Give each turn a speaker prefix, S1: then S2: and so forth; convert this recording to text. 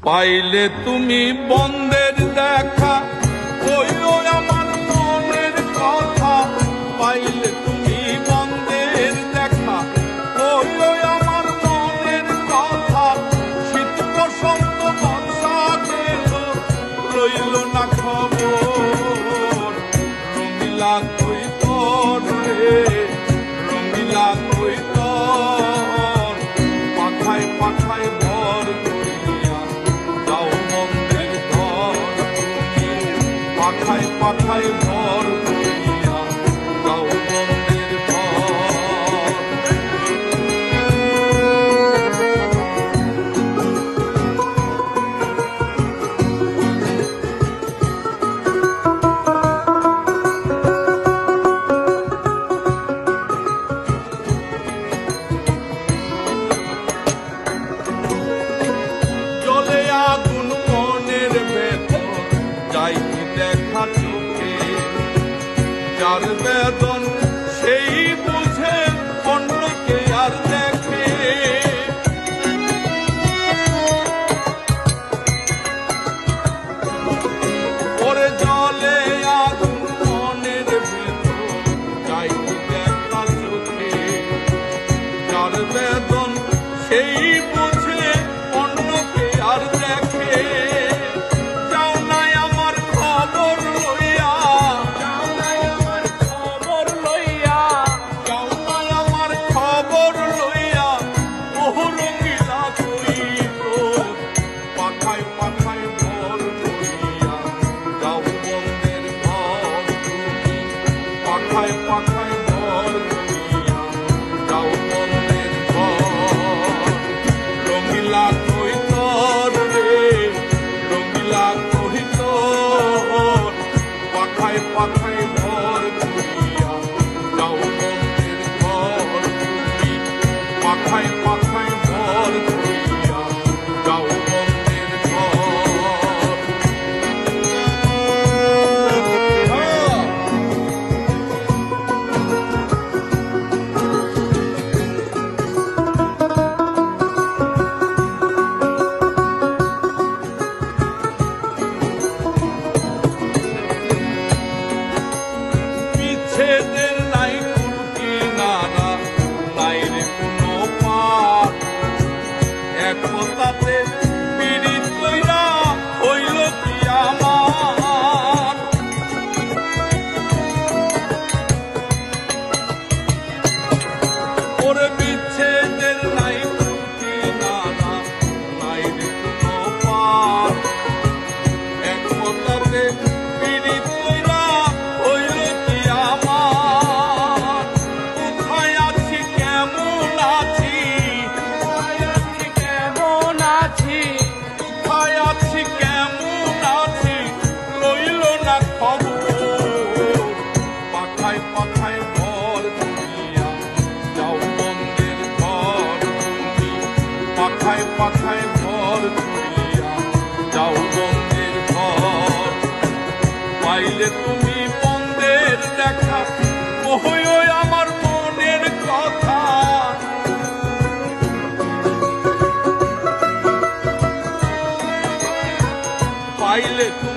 S1: পাইলে তুমি বন্ধের দেখা, কইও আমার মনের কথা। পাইলে তুমি বন্ধের দেখা, কইও আমার মনের কথা। শীত বসন্ত বর্ষা গেল, রইল না খবর। রঙিলা কই তোর রে, রঙিলা কই তোর। পাখায় পাখায় ভর করিয়া যাও মন্দির ঘর তুমি। পাখায় পাখায় ভর করিয়া যাও মন্দির ঘর। জলে আগুন মনের ভেতর, যাই কি দেখা চোখে। যার বেদন সেই বুঝে, অন্যকে আর দেখে। ওরে জলে আগুন মনের ভেতর, যাই কি দেখা চোখে। যার বেদন সেই বুঝে, অন্যকে আর দেখে। যাও নাই আমার খবর লইয়া, যাও নাই আমার খবর লইয়া, যাও নাই আমার খবর লইয়া। বহু রঙিলা কইত পাখায় পাখায় ভর করিয়া যাও বন্ধের ঘর তুমি। পাখায় পাখায় ভর করিয়া যাও বন্ধের ঘর। রঙিলা কই তোর রে, রঙিলা কই তোর। পাখায় পাখায় ভর করিয়া যাও বন্ধের ঘর তুমি। পাখায় পাখায় ভর করিয়া যাও বন্ধের ঘর। বিচ্ছেদের নাই কুল কিনারা, নাই রে কোনো পার। একতাতে পীড়িত কইরা হইল কি আমার। ওরে বিচ্ছেদের নাই কুল কিনারা, নাই রে কোনো পার। একতাতে পীড়িত কইরা হইল কি আমার। কোথায় আছি কেমন আছি, কোথায় আছি কেমন আছি, কোথায় আছি কেমন আছি, রইল না খবর। পাখায় পাখায় ভর করিয়া যাও বন্ধের ঘর তুমি। পাখায় পাখায় ভর করিয়া যাও বন্ধের ঘর। পাইলে তুমি বন্ধের দেখা, কইও আমার মনের কথা। পাইলে তুমি